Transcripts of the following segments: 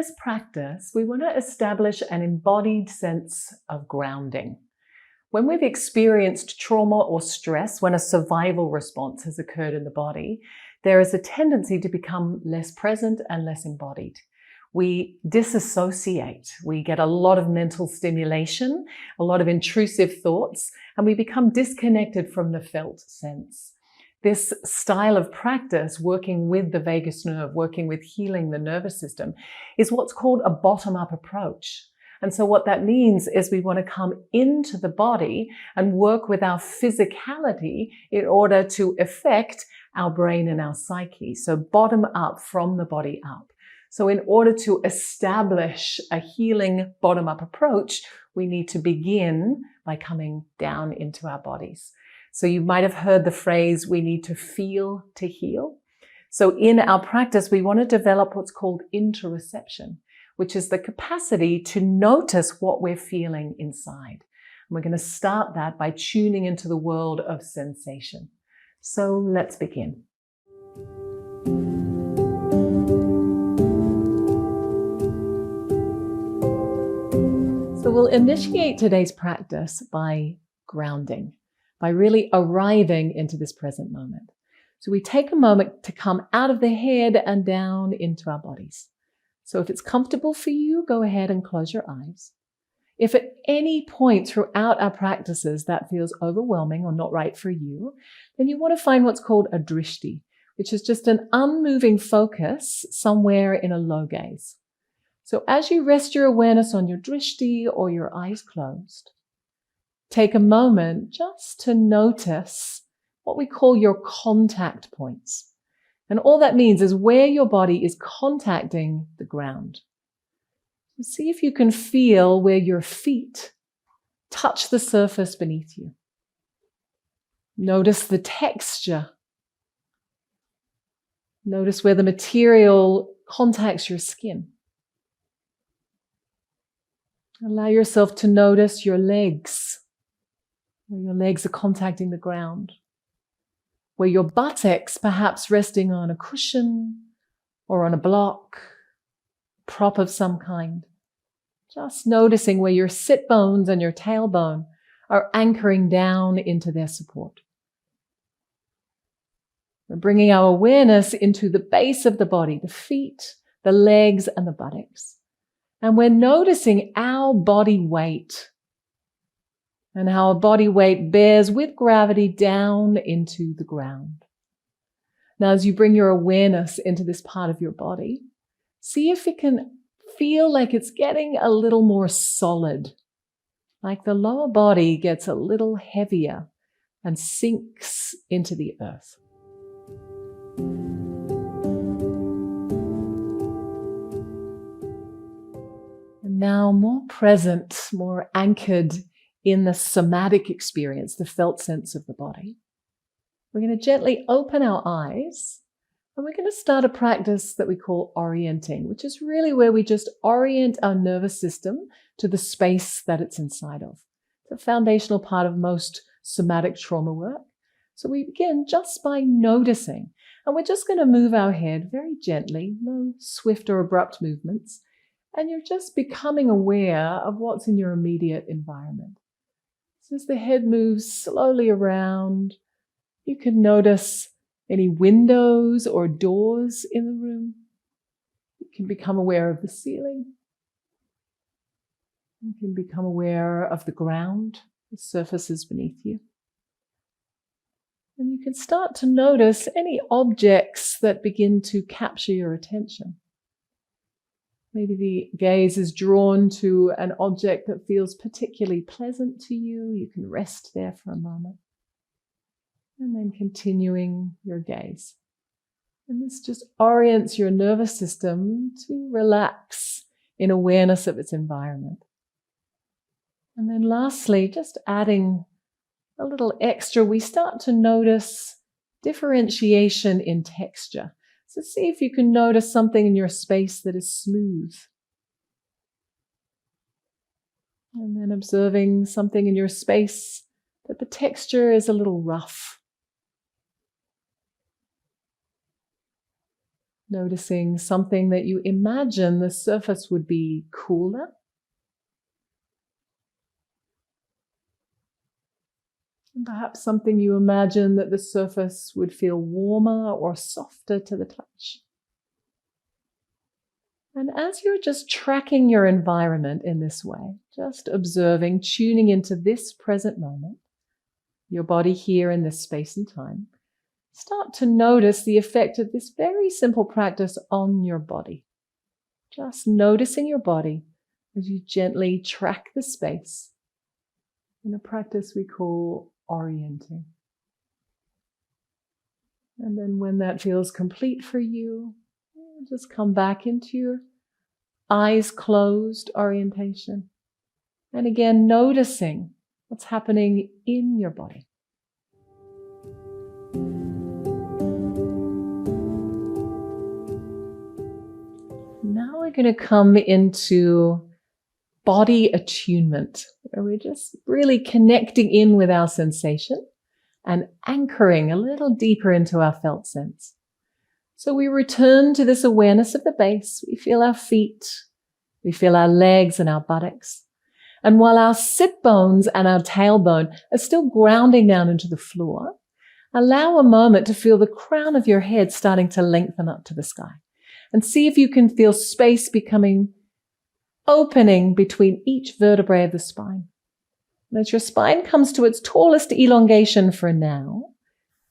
this practice, we want to establish an embodied sense of grounding. When we've experienced trauma or stress, when a survival response has occurred in the body, there is a tendency to become less present and less embodied. We disassociate, we get a lot of mental stimulation, a lot of intrusive thoughts, and we become disconnected from the felt sense. This style of practice, working with the vagus nerve, working with healing the nervous system, is what's called a bottom-up approach. And so what that means is we want to come into the body and work with our physicality in order to affect our brain and our psyche. So bottom up, from the body up. So in order to establish a healing bottom-up approach, we need to begin by coming down into our bodies. So you might have heard the phrase, we need to feel to heal. So in our practice, we want to develop what's called interoception, which is the capacity to notice what we're feeling inside. And we're going to start that by tuning into the world of sensation. So let's begin. So we'll initiate today's practice by grounding, by really arriving into this present moment. So we take a moment to come out of the head and down into our bodies. So if it's comfortable for you, go ahead and close your eyes. If at any point throughout our practices that feels overwhelming or not right for you, then you want to find what's called a drishti, which is just an unmoving focus somewhere in a low gaze. So as you rest your awareness on your drishti or your eyes closed, take a moment just to notice what we call your contact points. And all that means is where your body is contacting the ground. So see if you can feel where your feet touch the surface beneath you. Notice the texture. Notice where the material contacts your skin. Allow yourself to notice your legs, where your legs are contacting the ground, where your buttocks perhaps resting on a cushion or on a block, prop of some kind. Just noticing where your sit bones and your tailbone are anchoring down into their support. We're bringing our awareness into the base of the body, the feet, the legs, and the buttocks. And we're noticing our body weight and how our body weight bears with gravity down into the ground. Now, as you bring your awareness into this part of your body, see if it can feel like it's getting a little more solid, like the lower body gets a little heavier and sinks into the earth. And now more present, more anchored in the somatic experience, the felt sense of the body, we're going to gently open our eyes and we're going to start a practice that we call orienting, which is really where we just orient our nervous system to the space that it's inside of. It's a foundational part of most somatic trauma work. So we begin just by noticing, and we're just going to move our head very gently, no swift or abrupt movements, and you're just becoming aware of what's in your immediate environment. So as the head moves slowly around, you can notice any windows or doors in the room. You can become aware of the ceiling. You can become aware of the ground, the surfaces beneath you. And you can start to notice any objects that begin to capture your attention. Maybe the gaze is drawn to an object that feels particularly pleasant to you. You can rest there for a moment. And then continuing your gaze. And this just orients your nervous system to relax in awareness of its environment. And then lastly, just adding a little extra, we start to notice differentiation in texture. So see if you can notice something in your space that is smooth. And then observing something in your space that the texture is a little rough. Noticing something that you imagine the surface would be cooler. And perhaps something you imagine that the surface would feel warmer or softer to the touch. And as you're just tracking your environment in this way, just observing, tuning into this present moment, your body here in this space and time, start to notice the effect of this very simple practice on your body. Just noticing your body as you gently track the space in a practice we call orienting. And then when that feels complete for you, just come back into your eyes closed orientation. And again, noticing what's happening in your body. Now we're going to come into body attunement, where we're just really connecting in with our sensation and anchoring a little deeper into our felt sense. So we return to this awareness of the base. We feel our feet, we feel our legs and our buttocks. And while our sit bones and our tailbone are still grounding down into the floor, allow a moment to feel the crown of your head starting to lengthen up to the sky. And see if you can feel space opening between each vertebrae of the spine. And as your spine comes to its tallest elongation for now,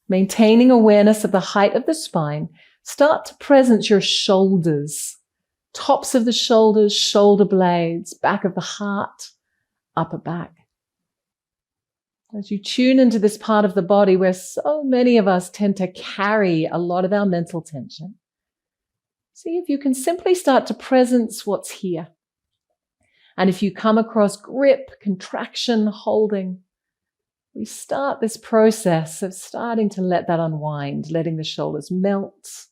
maintaining awareness of the height of the spine, start to presence your shoulders, tops of the shoulders, shoulder blades, back of the heart, upper back. As you tune into this part of the body where so many of us tend to carry a lot of our mental tension, see if you can simply start to presence what's here. And if you come across grip, contraction, holding, we start this process of starting to let that unwind, letting the shoulders melt,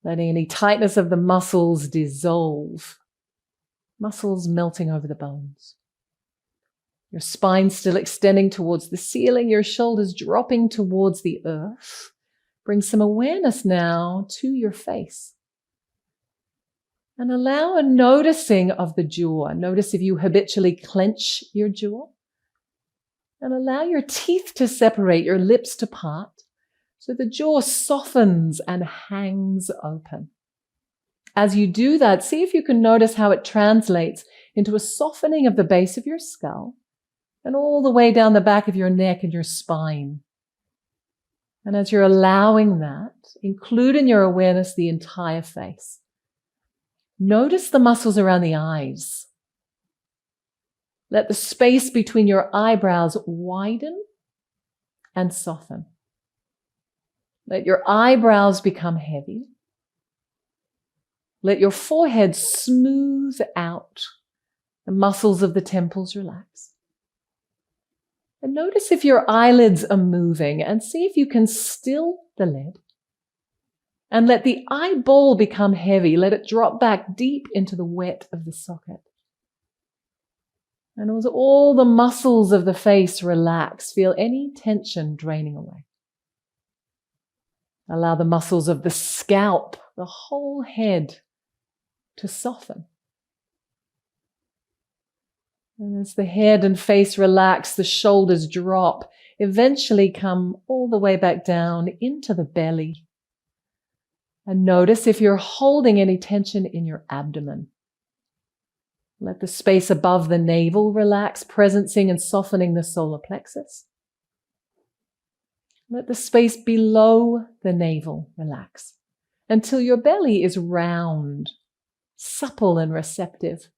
letting any tightness of the muscles dissolve, muscles melting over the bones. Your spine still extending towards the ceiling, your shoulders dropping towards the earth. Bring some awareness now to your face. And allow a noticing of the jaw. Notice if you habitually clench your jaw. And allow your teeth to separate, your lips to part, so the jaw softens and hangs open. As you do that, see if you can notice how it translates into a softening of the base of your skull and all the way down the back of your neck and your spine. And as you're allowing that, include in your awareness the entire face. Notice the muscles around the eyes. Let the space between your eyebrows widen and soften. Let your eyebrows become heavy. Let your forehead smooth out. The muscles of the temples relax. And notice if your eyelids are moving and see if you can still the lid. And let the eyeball become heavy. Let it drop back deep into the wet of the socket. And as all the muscles of the face relax, feel any tension draining away. Allow the muscles of the scalp, the whole head, to soften. And as the head and face relax, the shoulders drop, eventually come all the way back down into the belly. And notice if you're holding any tension in your abdomen. Let the space above the navel relax, presencing and softening the solar plexus. Let the space below the navel relax until your belly is round, supple and receptive.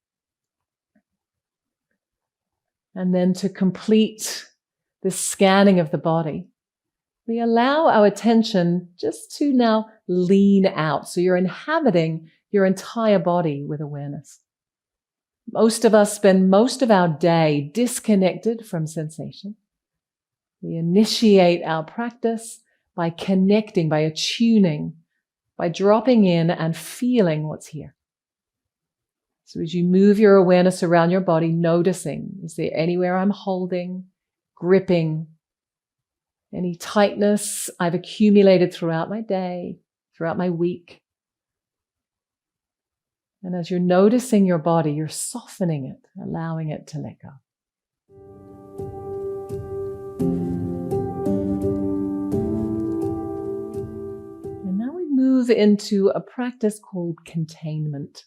And then to complete the scanning of the body, we allow our attention just to now lean out. So you're inhabiting your entire body with awareness. Most of us spend most of our day disconnected from sensation. We initiate our practice by connecting, by attuning, by dropping in and feeling what's here. So as you move your awareness around your body, noticing, is there anywhere I'm holding, gripping, any tightness I've accumulated throughout my day, throughout my week? And as you're noticing your body, you're softening it, allowing it to let go. And now we move into a practice called containment.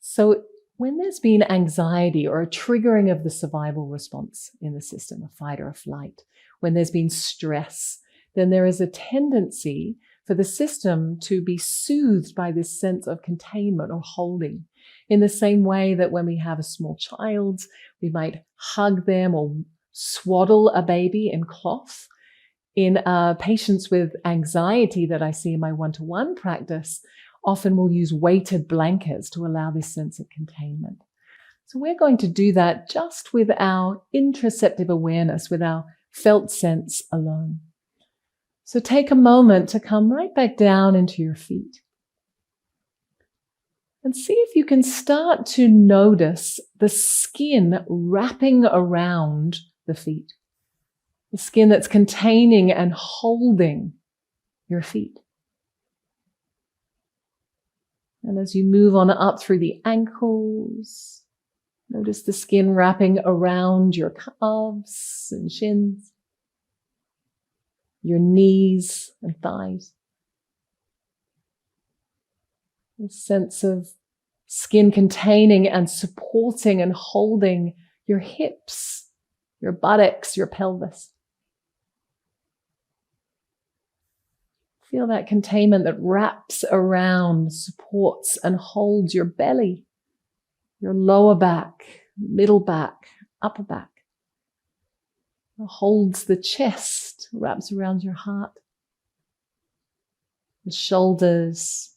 So when there's been anxiety or a triggering of the survival response in the system, a fight or a flight, when there's been stress, then there is a tendency for the system to be soothed by this sense of containment or holding. In the same way that when we have a small child, we might hug them or swaddle a baby in cloth. In patients with anxiety that I see in my one-to-one practice, often we'll use weighted blankets to allow this sense of containment. So we're going to do that just with our interoceptive awareness, with our felt sense alone. So take a moment to come right back down into your feet. And see if you can start to notice the skin wrapping around the feet. The skin that's containing and holding your feet. And as you move on up through the ankles, notice the skin wrapping around your calves and shins, your knees and thighs. A sense of skin containing and supporting and holding your hips, your buttocks, your pelvis. Feel that containment that wraps around, supports and holds your belly, your lower back, middle back, upper back. It holds the chest, wraps around your heart, the shoulders,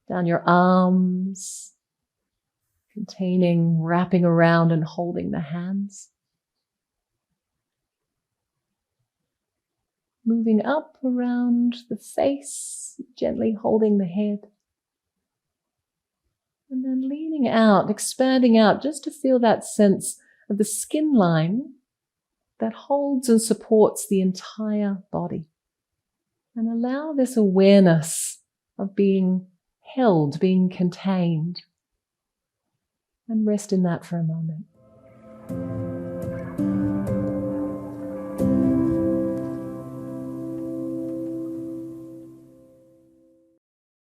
down your arms, containing, wrapping around and holding the hands. Moving up around the face, gently holding the head. And then leaning out, expanding out, just to feel that sense of the skin line that holds and supports the entire body. And allow this awareness of being held, being contained. And rest in that for a moment.